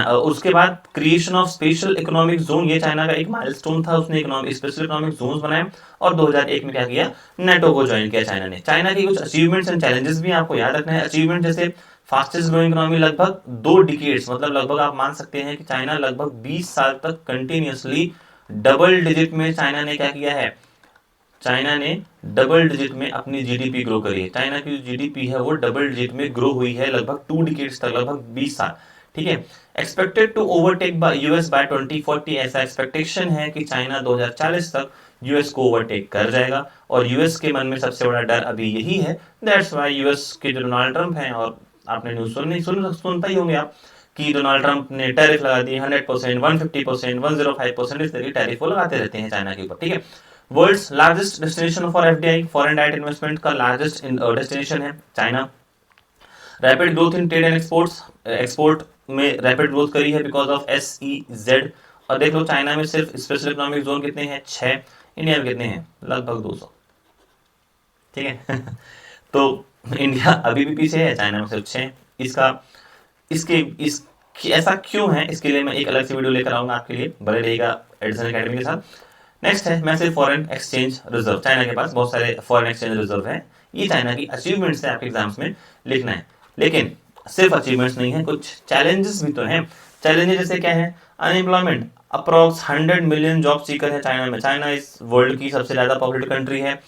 उसके बाद creation of special economic zone, ये चाइना का एक माइलस्टोन था, उसने स्पेशल इकोनॉमिक जोन्स बनाए। और 2001 में क्या किया, नेटो को ज्वाइन किया चाइना ने। चाइना की कुछ अचीवमेंट्स एंड चैलेंजेस भी आपको याद रखना है। अचीवमेंट जैसे फास्टेस्ट ग्रोइंग इकोनॉमी, लगभग 2 डिकेड्स, मतलब लगभग आप मान सकते हैं कि चाइना लगभग 20 साल तक कंटिन्यूअसली डबल डिजिट में चाइना ने क्या किया है, चाइना ने डबल डिजिट में अपनी जीडीपी ग्रो करी है। चाइना की जो जीडीपी है वो डबल डिजिट में ग्रो हुई है लगभग 2 डिकेड्स तक, लगभग 20 साल, ठीक है। Expected to overtake by US by 2040, ऐसा एक्सपेक्टेशन है कि चाइना 2040 तक यूएस को ओवरटेक कर जाएगा। और यूएस के मन में सबसे बड़ा डर अभी यही है, दैट्स वाई यूएस के जो डोनाल्ड ट्रंप हैं, और आपने न्यूज सुनता ही होंगे आप कि डोनाल्ड ट्रंप ने टैरिफ लगा दिए 100%, 150%, 105%, इस तरह की टैरिफ वो लगाते रहते हैं चाइना के ऊपर, ठीक है। World's largest destination for FDI, foreign direct investment का लार्जेस्ट डेस्टिनेशन है China. Rapid growth in trade and exports, export में रैपिड ग्रोथ करी है बिकॉज ऑफ SEZ। और देख लो चाइना में सिर्फ स्पेशल इकोनॉमिक जोन कितने हैं, 6, इंडिया में कितने हैं, लगभग 200, ठीक है। तो इंडिया अभी भी पीछे है, चाइना में सिर्फ 6। इसका इस ऐसा क्यों है, इसके लिए मैं एक अलग से वीडियो लेकर आऊंगा आपके लिए, बने रहिएगा एडिसन एकेडमी के साथ। नेक्स्ट है massive foreign exchange reserve, China के पास बहुत सारे फॉरेन एक्सचेंज रिजर्व हैं। ये चाइना की अचीवमेंट्स है, आपके एग्जाम्स में लिखना है। लेकिन सिर्फ अचीवमेंट्स नहीं है, कुछ चैलेंजेस भी तो हैं। चैलेंजेस जैसे क्या है, unemployment, approx 100 million job seeker है चाइना में। चाइना इस वर्ल्ड की सबसे ज्यादा पॉपुलेटेड कंट्री है,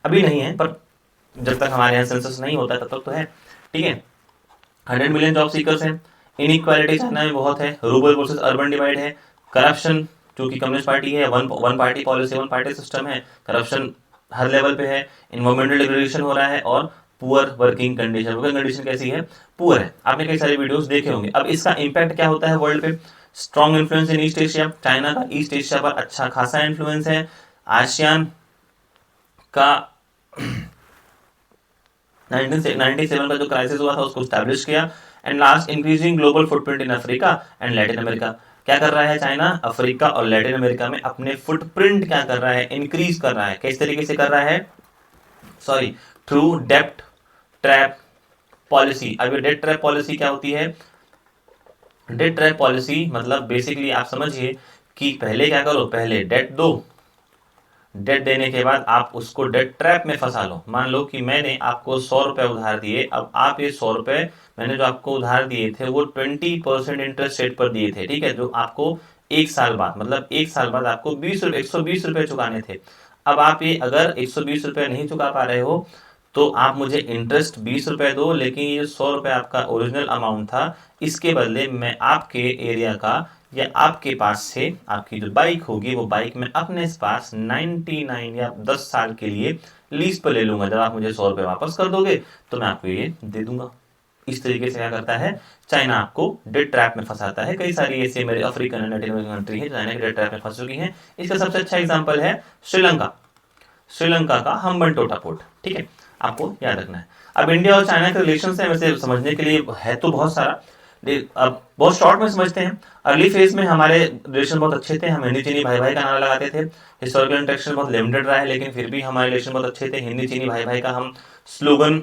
अभी नहीं है पर जब तक हमारे यहाँ सेंसस नहीं होता तब तक तो है, ठीक है। 100 मिलियन जॉब सीकर्स हैं। इनइक्वालिटी चाइना में बहुत है, रूरल वर्सेस अर्बन डिवाइड है। करप्शन, क्योंकि कम्युनिस्ट पार्टी है, one party policy, one party system है, करप्शन हर लेवल पे है। इन्वायरमेंटल डिग्रेडेशन हो रहा है और poor working condition, working condition कैसी है, पुअर है। आपने कई सारे वीडियोस देखे होंगे। अब इसका इंपैक्ट क्या होता है वर्ल्ड पे, स्ट्रॉन्ग इन्फ्लुएंस इन ईस्ट एशिया, चाइना का ईस्ट एशिया पर अच्छा खासा इन्फ्लुएंस है। आसियान का 1997 का जो क्राइसिस हुआ था उसको स्टैब्लिश किया। And last, increasing global footprint in Africa and Latin America. क्या कर रहा है चाइना, अफ्रीका और लैटिन अमेरिका में अपने फुटप्रिंट क्या कर रहा है, इंक्रीज कर रहा है। किस तरीके से कर रहा है, सॉरी, थ्रू डेब्ट ट्रैप पॉलिसी। अब ये डेट ट्रैप पॉलिसी क्या होती है, डेट ट्रैप पॉलिसी मतलब बेसिकली आप समझिए कि पहले क्या करो, पहले डेट दो, डेट देने के बाद आप उसको डेट ट्रैप में फंसा लो। मान लो कि मैंने आपको 100 रुपए उधार दिए, अब आप ये 100 रुपए मैंने जो आपको उधार दिए थे वो 20% इंटरेस्ट रेट पर दिए थे, ठीक है, जो आपको 1 साल बाद, मतलब 1 साल बाद आपको 120 रुपए चुकाने थे। अब आप ये अगर 120 रुपए नहीं चुका पा रहे हो तो आप मुझे इंटरेस्ट 20 रुपए दो, लेकिन ये 100 रुपए आपका ओरिजिनल अमाउंट था, इसके बदले मैं आपके एरिया का या आपके पास से आपकी जो बाइक होगी वो बाइक मैं अपने पास 99 या 10 साल के लिए लीज पर ले लूंगा। जब आप मुझे 100 रुपए वापस कर दोगे तो मैं आपको ये दे दूंगा। इस तरीके से क्या करता है चाइना, आपको डेट ट्रैप में फंसाता है। कई सारी ऐसे मेरे African and Latin American country है चाइना के डेट ट्रैप में फंस चुकी हैं। इसका सबसे अच्छा एग्जांपल है श्रीलंका, श्रीलंका का हम्बनटोटा पोर्ट, ठीक है, आपको याद रखना है। अब इंडिया और चाइना के रिलेशन है, वैसे समझने के लिए है तो बहुत सारा, अब बहुत शॉर्ट में समझते हैं। अर्ली फेज में हमारे रिलेशन बहुत अच्छे थे, हम हिंदी चीनी भाई भाई का नारा लगाते थे। हिस्टोरिकल इंटरेक्शन बहुत लिमिटेड रहा है, लेकिन फिर भी हमारे रिलेशन बहुत अच्छे थे। हिंदी चीनी भाई भाई का हम स्लोगन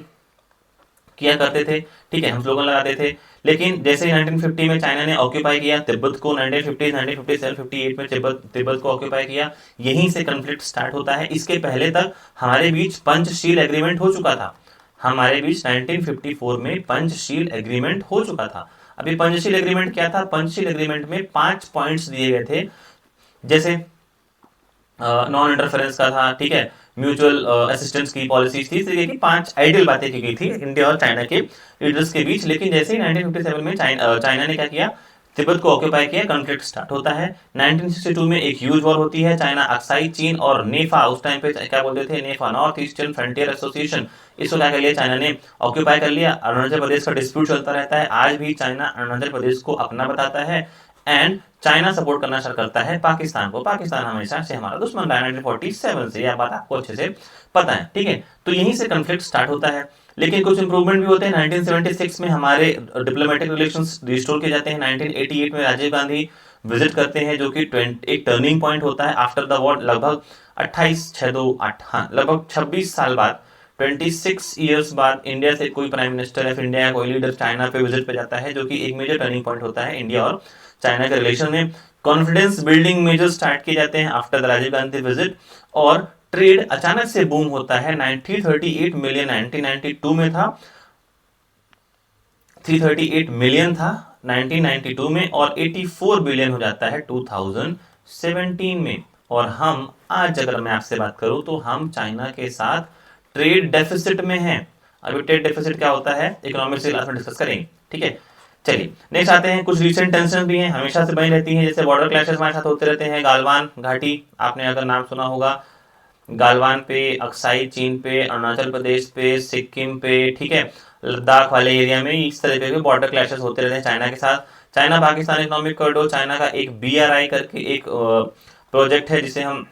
किया करते थे, ठीक है, हम स्लोगन लगाते थे। लेकिन जैसे 1950 में चाइना ने ऑक्यूपाई किया तिब्बत को, 1950, 1957, 58 में तिब्बत को ऑक्यूपाई किया, यहीं से कन्फ्लिक्ट स्टार्ट होता है। इसके पहले तक हमारे बीच पंचशील एग्रीमेंट हो चुका था, हमारे बीच 1954 में पंचशील एग्रीमेंट हो चुका था। अभी पंचशील एग्रीमेंट क्या था, पंचशील एग्रीमेंट में 5 पॉइंट्स दिए गए थे, जैसे नॉन इंटरफेरेंस का था, ठीक है, म्यूचुअल असिस्टेंस की पॉलिसीज थी, इस तरीके की 5 आइडियल बातें की गई थी इंडिया और चाइना के लीडर्स के बीच। लेकिन जैसे ही 1957 में चाइना ने क्या किया, तिब्बत को ऑक्यूपाई किया, कॉन्फ्लिक्ट स्टार्ट होता है। 1962 में एक ह्यूज वॉर होती है, चाइना, अक्साई चीन और नेफा, उस टाइम पे क्या बोलते थे, नेफा, नॉर्थ ईस्टर्न फ्रंटियर एसोसिएशन, इसको क्या कर लिया चाइना ने, ऑक्यूपाई कर लिया। अरुणाचल प्रदेश का डिस्प्यूट चलता रहता है, आज भी चाइना अरुणाचल प्रदेश को अपना बताता है। एंड चाइना सपोर्ट करना शुरू करता है पाकिस्तान को, पाकिस्तान हमेशा से हमारा दुश्मन रहा है 1947 से, यह बात आपको अच्छे से पता है, ठीक है। तो यहीं से कॉन्फ्लिक्ट स्टार्ट होता है, लेकिन कुछ इंप्रूवमेंट भी होते हैं। 1976 में हमारे डिप्लोमेटिक रिलेशंस रिस्टोर किए जाते हैं। 1988 में राजीव गांधी विजिट करते हैं, जो कि एक टर्निंग पॉइंट होता है आफ्टर द वॉर। लगभग 26 साल बाद, 26 ईयर्स बाद इंडिया से कोई प्राइम मिनिस्टर ऑफ इंडिया या कोई लीडर चाइना पे विजिट पे जाता है, जो कि एक मेजर टर्निंग पॉइंट होता है इंडिया और चाइना के रिलेशन में। कॉन्फिडेंस बिल्डिंग मेजर स्टार्ट किए जाते हैं after the Rajiv Gandhi visit, और ट्रेड अचानक से बूम होता है। 338 मिलियन 1992 में था, 338 मिलियन था 1992 में, और 84 बिलियन हो जाता है 2017 में। और हम आज अगर मैं आपसे बात करूं तो हम चाइना के साथ ट्रेड डेफिसिट में हैं। अभी ट्रेड डेफिसिट क्या होता है इकोनॉमिक्स क्लास में डिस्कस करेंगे, ठीक है। चलिए नेक्स्ट आते हैं, कुछ रिसेंट टेंशन भी हैं, हमेशा से बनी रहती हैं, जैसे बॉर्डर क्लैशेस हमारे साथ होते रहते हैं। गालवान घाटी, आपने अगर नाम सुना होगा, गालवान पे, अक्साई चीन पे, अरुणाचल प्रदेश पे, सिक्किम पे, ठीक है, लद्दाख वाले एरिया में इस तरह के बॉर्डर क्लैशेस होते रहते हैं चाइना के साथ। China Pakistan economic corridor, China का एक BRI करके एक प्रोजेक्ट है जिसे हम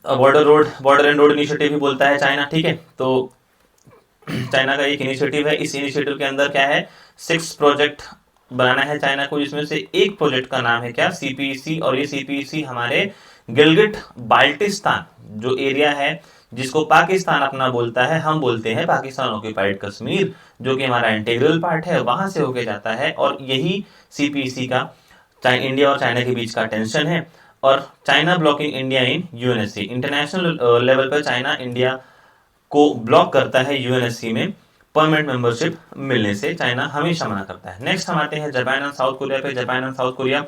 बॉर्डर एंड रोड इनिशिएटिव भी बोलता है चाइना, ठीक है। तो चाइना का एक इनिशिएटिव है, इस इनिशिएटिव के अंदर क्या है, 6 प्रोजेक्ट बनाना है चाइना को, जिसमें से एक प्रोजेक्ट का नाम है क्या, CPEC। और ये CPEC हमारे गिलगिट बाल्टिस्तान जो एरिया है जिसको पाकिस्तान अपना बोलता है, हम बोलते हैं पाकिस्तान ऑक्यूपाइड कश्मीर, जो कि हमारा इंटीग्रल पार्ट है, वहां से होके जाता है। और यही CPEC का इंडिया और चाइना के बीच का टेंशन है। और China blocking India in UNSC, international level पर चाइना इंडिया को ब्लॉक करता है UNSC में परमानेंट मेंबरशिप मिलने से, चाइना हमेशा मना करता है। नेक्स्ट हम आते हैं जापान एंड साउथ कोरिया पे। जापान एंड साउथ कोरिया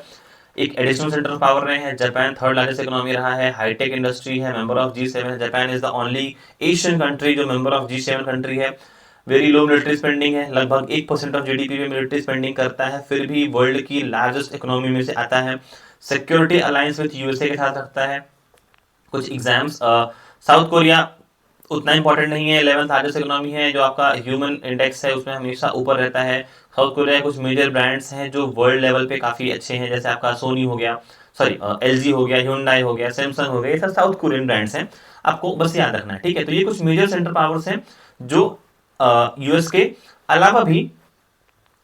एक एडिशनल सेंटर ऑफ पावर रहे हैं। जापान थर्ड लार्जेस्ट इकोनॉमी रहा है, हाईटेक इंडस्ट्री है, मेंबर ऑफ G7 है। Japan is the only Asian country जो मेंबर ऑफ G7 कंट्री है। वेरी लो मिलिट्री स्पेंडिंग है, लगभग 1% ऑफ GDP में मिलिट्री स्पेंडिंग करता है, फिर भी वर्ल्ड की लार्जेस्ट इकोनॉमी में से आता है। सिक्योरिटी अलायंस विद USA के साथ रखता है। कुछ एग्जाम्स, साउथ कोरिया उतना इंपॉर्टेंट नहीं है, 11th लार्जेस्ट इकोनॉमी है, जो आपका ह्यूमन इंडेक्स है उसमें हमेशा ऊपर रहता है। साउथ कोरिया कुछ मेजर ब्रांड्स हैं जो वर्ल्ड लेवल पे काफी अच्छे हैं, जैसे आपका सोनी हो गया, सॉरी LG हो गया, Hyundai हो गया, सैमसंग हो गया, ये सब साउथ कोरियन ब्रांड्स हैं, आपको बस याद रखना है, ठीक है। तो ये कुछ मेजर सेंट्रल पावर्स हैं जो US के अलावा भी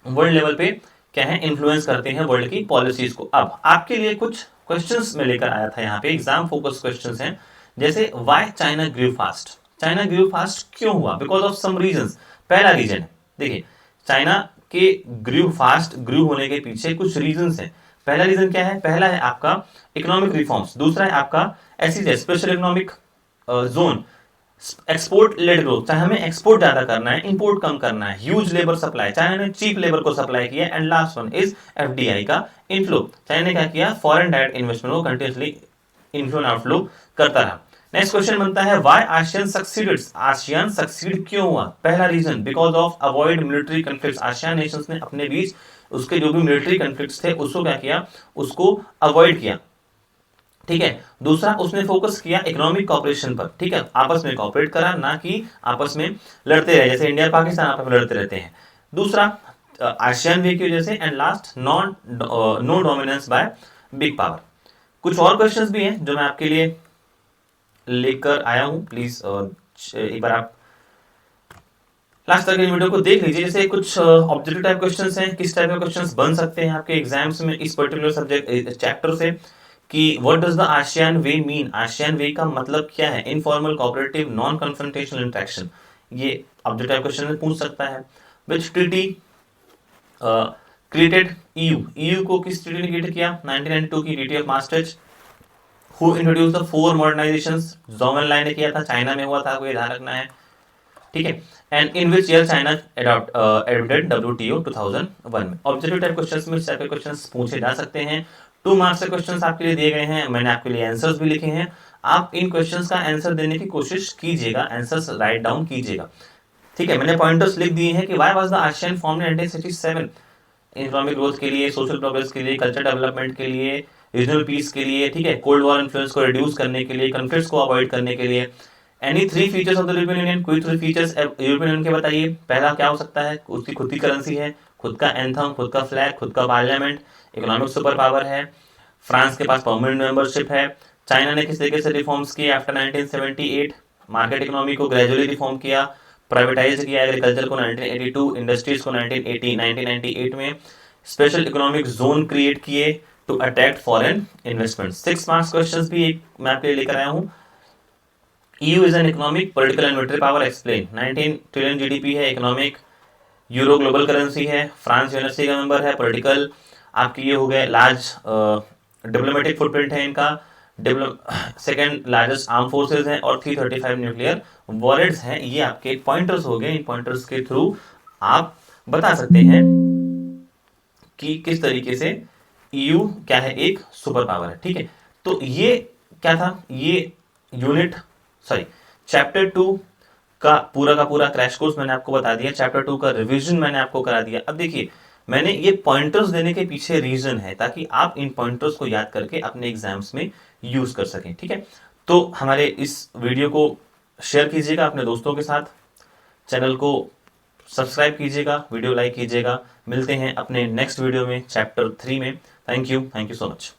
वर्ल्ड लेवल पे क्या है, इन्फ्लुएंस करते हैं वर्ल्ड की पॉलिसीज को। अब आपके लिए कुछ क्वेश्चंस में लेकर आया था यहाँ पे, एग्जाम फोकस क्वेश्चंस हैं, जैसे why China grew fast. China grew fast क्यों हुआ, बिकॉज ऑफ सम रीजंस। पहला रीजन है, देखिए चाइना के ग्रू होने के पीछे कुछ रीजंस हैं। पहला रीजन क्या है, पहला है आपका इकोनॉमिक रिफॉर्म्स, दूसरा है आपका SEZ special economic zone, export led growth, चाहे हमें एक्सपोर्ट ज्यादा करना है, इंपोर्ट कम करना है, ह्यूज लेबर सप्लाई, चाइना ने चीप लेबर को सप्लाई किया, and last one is FDI का इनफ्लो। चाइना ने क्या किया, फॉरेन डायरेक्ट इन्वेस्टमेंट को कंटिन्यूअसली इनफ्लो एंड आउटफ्लो करता रहा। नेक्स्ट क्वेश्चन बनता है why ASEAN succeeded. ASEAN succeed क्यों हुआ, पहला reason because of avoid military conflicts. ASEAN nations ने अपने बीच उसके जो भी मिलिट्री कन्फ्लिक्ट्स थे उसको क्या किया, उसको अवॉइड किया, ठीक है। दूसरा उसने फोकस किया इकोनॉमिक कॉपरेशन पर, ठीक है, आपस में कॉपरेट करा, ना कि आपस में लड़ते रहे, जैसे इंडिया पाकिस्तान आपस में लड़ते रहते हैं। दूसरा आसियान वे की वजह से, and last no dominance by big power. कुछ और क्वेश्चंस भी हैं जो मैं आपके लिए लेकर आया हूं, प्लीज एक बार आप लास्ट तक इन वीडियो को देख लीजिए। जैसे कुछ ऑब्जेक्टिव टाइप क्वेश्चंस हैं, किस टाइप के क्वेश्चंस बन सकते हैं आपके एग्जाम्स में इस पर्टिकुलर सब्जेक्ट चैप्टर से, कि what does the ASEAN way mean. ASEAN way का मतलब क्या है, informal cooperative non confrontational interaction, ये ऑब्जेक्टिव टाइप क्वेश्चन में पूछ सकता है। व्हिच ट्रीटी क्रिएटेड EU को किस ट्रीटी ने क्रिएट किया, 1992 की treaty of maastricht। Who introduce the 4 modernisations, ज़ोंग एनलाई ने किया था, चाइना में हुआ था, आपको ये ध्यान रखना है, ठीक है। And in which year China adopted WTO 2001 में। ऑब्जेक्टिव टाइप क्वेश्चंस में इस टाइप के क्वेश्चंस पूछे जा सकते हैं। 2 मार्क्स के क्वेश्चंस आपके लिए दिए गए हैं, मैंने आपके लिए आंसर्स भी लिखे हैं, आप इन क्वेश्चंस का आंसर देने की कोशिश कीजिएगा, आंसर्स राइट डाउन कीजिएगा, ठीक है। मैंने पॉइंटर्स लिख दिए हैं कि why was the ASEAN formed in 1967, economic growth के लिए, सोशल प्रोग्रेस के लिए, कल्चर डेवलपमेंट के लिए, रीजनल पीस के लिए, ठीक है, कोल्ड वॉर इन्फ्लुएंस को रिड्यूस करने के लिए, कन्फ्लिक्ट्स को अवॉइड करने के लिए। Any 3 features of the European union, कोई 3 फीचर्स यूरोपियन यूनियन के बताइए। पहला क्या हो सकता है, उसकी खुद की करेंसी है, खुद का एंथम, खुद का फ्लैग, खुद का पार्लियामेंट, इकोनॉमिक सुपर पावर है, फ्रांस के पास परमानेंट मेंबरशिप है। चाइना ने किस तरीके से रिफॉर्म्स किए आफ्टर 1978, मार्केट इकोनॉमी को ग्रेजुअली रिफॉर्म किया, प्राइवेटाइज किया एग्रीकल्चर को 1982, इंडस्ट्रीज को 1998 में, स्पेशल इकोनॉमिक जोन क्रिएट किए to attract foreign investment. 6 marks questions भी मैं आपके लिए लेकर आया हूं। EU is an economic political and military power, explain. 19 trillion GDP है, इकोनॉमिक, यूरो ग्लोबल करेंसी है, फ्रांस यूएनएससी का मेंबर है, पॉलिटिकल आपकी ये हो गए, लार्ज डिप्लोमेटिक फुटप्रिंट है इनका, सेकंड लार्जेस्ट आर्म फोर्सेज हैं, और 335 न्यूक्लियर वॉलेट्स हैं। ये आपके पॉइंटर्स हो गए, इन पॉइंटर्स के थ्रू आप बता सकते हैं कि किस तरीके से EU क्या है, एक सुपर पावर है, ठीक है। तो ये क्या था, ये यूनिट चैप्टर 2 का पूरा क्रैश कोर्स मैंने आपको बता दिया, चैप्टर 2 का रिवीजन मैंने आपको करा दिया। अब देखिए मैंने ये पॉइंटर्स देने के पीछे रीजन है ताकि आप इन पॉइंटर्स को याद करके अपने एग्जाम्स में यूज कर सकें। ठीक है, तो हमारे इस वीडियो को शेयर कीजिएगा अपने दोस्तों के साथ, चैनल को सब्सक्राइब कीजिएगा, वीडियो लाइक कीजिएगा। मिलते हैं अपने नेक्स्ट वीडियो में चैप्टर 3 में। Thank you so much.